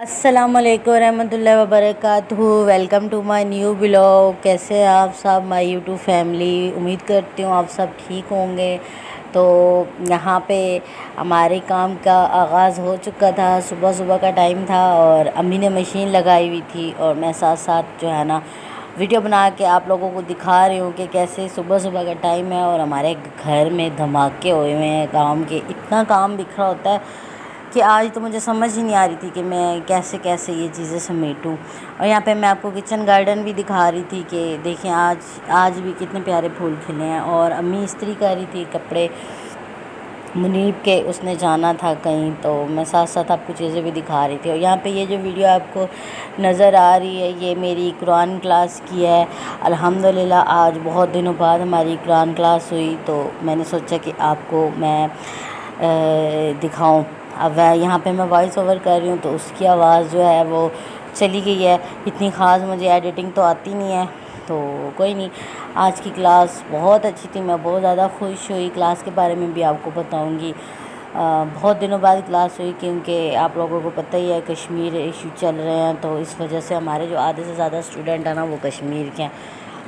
السلام علیکم ورحمۃ اللہ وبرکاتہ۔ Welcome to my new blog. کیسے ہیں آپ سب مائی یوٹیوب فیملی؟ امید کرتی ہوں آپ سب ٹھیک ہوں گے۔ تو یہاں پہ ہمارے کام کا آغاز ہو چکا تھا، صبح کا ٹائم تھا اور امی نے مشین لگائی ہوئی تھی اور میں ساتھ ساتھ جو ہے نا ویڈیو بنا کے آپ لوگوں کو دکھا رہی ہوں کہ کیسے صبح کا ٹائم ہے اور ہمارے گھر میں دھماکے ہوئے ہوئے ہیں کام کے، اتنا کام بکھرا ہوتا ہے کہ آج تو مجھے سمجھ ہی نہیں آ رہی تھی کہ میں کیسے یہ چیزیں سمیٹوں۔ اور یہاں پہ میں آپ کو کچن گارڈن بھی دکھا رہی تھی کہ دیکھیں آج بھی کتنے پیارے پھول کھلے ہیں، اور امی استری کر رہی تھی کپڑے منیب کے، اس نے جانا تھا کہیں، تو میں ساتھ ساتھ آپ کو چیزیں بھی دکھا رہی تھی۔ اور یہاں پہ یہ جو ویڈیو آپ کو نظر آ رہی ہے یہ میری قرآن کلاس کی ہے۔ الحمدللہ آج بہت دنوں بعد ہماری قرآن کلاس ہوئی، تو میں نے سوچا کہ آپ کو میں دکھاؤں۔ اب یہاں پہ میں وائس اوور کر رہی ہوں تو اس کی آواز جو ہے وہ چلی گئی ہے، اتنی خاص مجھے ایڈیٹنگ تو آتی نہیں ہے، تو کوئی نہیں۔ آج کی کلاس بہت اچھی تھی، میں بہت زیادہ خوش ہوئی۔ کلاس کے بارے میں بھی آپ کو بتاؤں گی۔ بہت دنوں بعد کلاس ہوئی کیونکہ آپ لوگوں کو پتہ ہی ہے کشمیر ایشو چل رہے ہیں، تو اس وجہ سے ہمارے جو آدھے سے زیادہ اسٹوڈنٹ ہیں نا وہ کشمیر کے ہیں،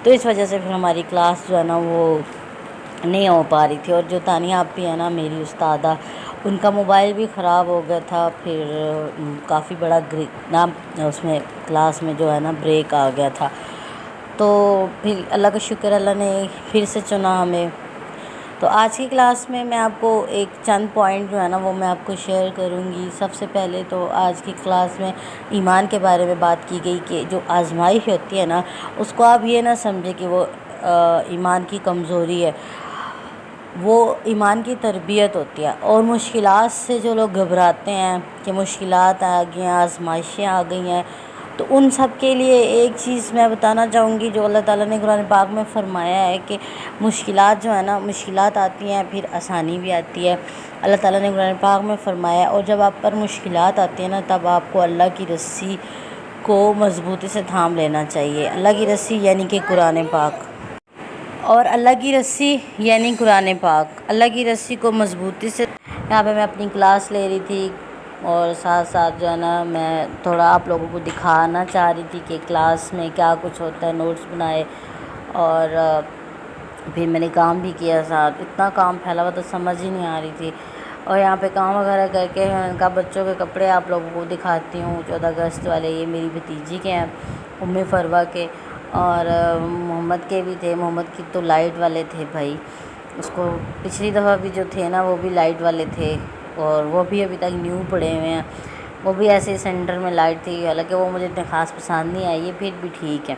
تو اس وجہ سے پھر ہماری کلاس جو ہے نا وہ نہیں ہو پا رہی تھی۔ اور جو تانیہ آپی ہے نا میری استادہ، ان کا موبائل بھی خراب ہو گیا تھا، پھر کافی بڑا اس میں کلاس میں جو ہے نا بریک آ گیا تھا، تو پھر اللہ کا شکر، اللہ نے پھر سے چنا ہمیں۔ تو آج کی کلاس میں میں آپ کو ایک چند پوائنٹ جو ہے نا وہ میں آپ کو شیئر کروں گی۔ سب سے پہلے تو آج کی کلاس میں ایمان کے بارے میں بات کی گئی کہ جو آزمائش ہوتی ہے نا اس کو آپ یہ نہ سمجھیں کہ وہ ایمان کی کمزوری ہے، وہ ایمان کی تربیت ہوتی ہے۔ اور مشکلات سے جو لوگ گھبراتے ہیں کہ مشکلات آ گئی ہیں، آزمائشیں آ گئی ہیں، تو ان سب کے لیے ایک چیز میں بتانا چاہوں گی جو اللہ تعالیٰ نے قرآن پاک میں فرمایا ہے کہ مشکلات جو ہے نا، مشکلات آتی ہیں پھر آسانی بھی آتی ہے۔ اللہ تعالیٰ نے قرآن پاک میں فرمایا ہے، اور جب آپ پر مشکلات آتی ہیں نا تب آپ کو اللہ کی رسی کو مضبوطی سے تھام لینا چاہیے۔ اللہ کی رسی یعنی کہ قرآن پاک، اور اللہ کی رسی یعنی قرآن پاک، اللہ کی رسی کو مضبوطی سے۔ یہاں پہ میں اپنی کلاس لے رہی تھی اور ساتھ ساتھ جو ہے نا میں تھوڑا آپ لوگوں کو دکھانا چاہ رہی تھی کہ کلاس میں کیا کچھ ہوتا ہے، نوٹس بنائے، اور پھر میں نے کام بھی کیا ساتھ۔ اتنا کام پھیلا ہوا تو سمجھ ہی نہیں آ رہی تھی۔ اور یہاں پہ کام وغیرہ کر کے ان کا بچوں کے کپڑے آپ لوگوں کو دکھاتی ہوں 14 اگست والے، یہ میری بھتیجی کے ہیں، فروہ کے، اور محمد کے بھی تھے۔ محمد کی تو لائٹ والے تھے بھائی، اس کو پچھلی دفعہ بھی جو تھے نا وہ بھی لائٹ والے تھے، اور وہ بھی ابھی تک نیو پڑے ہوئے ہیں، وہ بھی ایسے ہی سینٹر میں لائٹ تھی، حالانکہ وہ مجھے اتنے خاص پسند نہیں آئی ہے، پھر بھی ٹھیک ہے،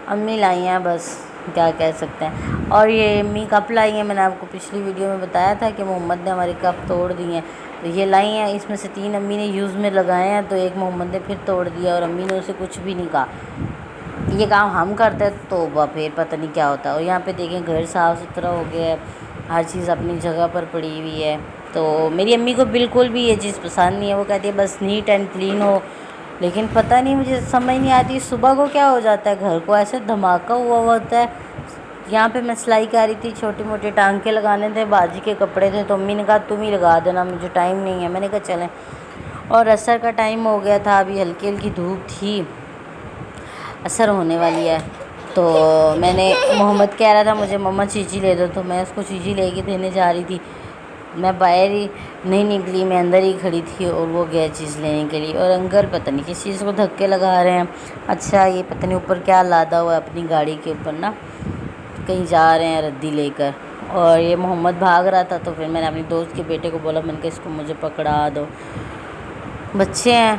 امی لائی ہیں بس، کیا کہہ سکتے ہیں۔ اور یہ امی کپ لائی ہیں، میں نے آپ کو پچھلی ویڈیو میں بتایا تھا کہ محمد نے ہمارے کپ توڑ دیے ہیں، تو یہ لائی ہیں، اس میں سے 3 امی نے یوز میں لگائے ہیں، تو ایک محمد نے پھر توڑ دیا، اور امی نے اسے کچھ بھی نہیں کہا۔ یہ کام ہم کرتے ہیں تو پھر پتہ نہیں کیا ہوتا ہے۔ اور یہاں پہ دیکھیں گھر صاف ستھرا ہو گیا ہے، ہر چیز اپنی جگہ پر پڑی ہوئی ہے، تو میری امی کو بالکل بھی یہ چیز پسند نہیں ہے، وہ کہتی ہے بس نیٹ اینڈ کلین ہو، لیکن پتہ نہیں مجھے سمجھ نہیں آتی صبح کو کیا ہو جاتا ہے، گھر کو ایسے دھماکہ ہوا ہوتا ہے۔ یہاں پہ میں سلائی کر رہی تھی، چھوٹے موٹے ٹانکے لگانے تھے، باجی کے کپڑے تھے، تو امی نے کہا تم ہی لگا دینا، مجھے ٹائم نہیں ہے، میں نے کہا چلیں۔ اور عصر کا ٹائم ہو گیا تھا، ابھی ہلکی ہلکی دھوپ تھی، عصر ہونے والی ہے، تو میں نے محمد کہہ رہا تھا مجھے مما چیچی لے دو، تو میں اس کو چیچی لے کے دینے جا رہی تھی، میں باہر ہی نہیں نکلی، میں اندر ہی کھڑی تھی، اور وہ گیا چیز لینے کے لیے، اور انکل پتہ نہیں کس چیز کو دھکے لگا رہے ہیں۔ اچھا یہ پتہ نہیں اوپر کیا لادا ہوا ہے اپنی گاڑی کے اوپر نا، کہیں جا رہے ہیں ردی لے کر، اور یہ محمد بھاگ رہا تھا، تو پھر میں نے اپنی دوست کے بیٹے کو بولا، میں نے کہا اس کو مجھے پکڑا دو، بچے ہیں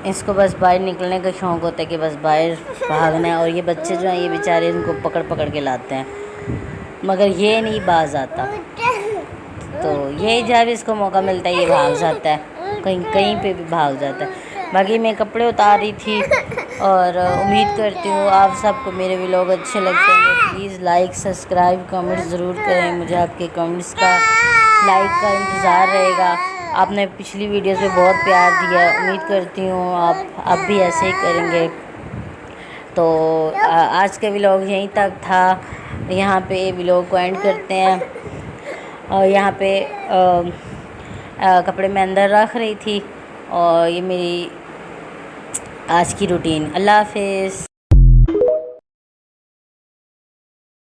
اس کو بس باہر نکلنے کا شوق ہوتا ہے کہ بس باہر بھاگنا ہے، اور یہ بچے جو ہیں یہ بیچارے ان کو پکڑ پکڑ کے لاتے ہیں، مگر یہ نہیں باز آتا، تو یہ جب اس کو موقع ملتا ہے یہ بھاگ جاتا ہے، کہیں پہ بھی بھاگ جاتا ہے۔ باقی میں کپڑے اتار رہی تھی، اور امید کرتی ہوں آپ سب کو میرے ولاگ اچھے لگتے ہیں، پلیز لائک سبسکرائب کمنٹ ضرور کریں، مجھے آپ کے کمنٹس کا لائک کا انتظار رہے گا۔ آپ نے پچھلی ویڈیوز میں بہت پیار دیا ہے، امید کرتی ہوں آپ بھی ایسے ہی کریں گے۔ تو آج کا ولاگ یہیں تک تھا، یہاں پہ ولاگ کو اینڈ کرتے ہیں، اور یہاں پہ کپڑے میں اندر رکھ رہی تھی، اور یہ میری آج کی روٹین۔ اللہ حافظ۔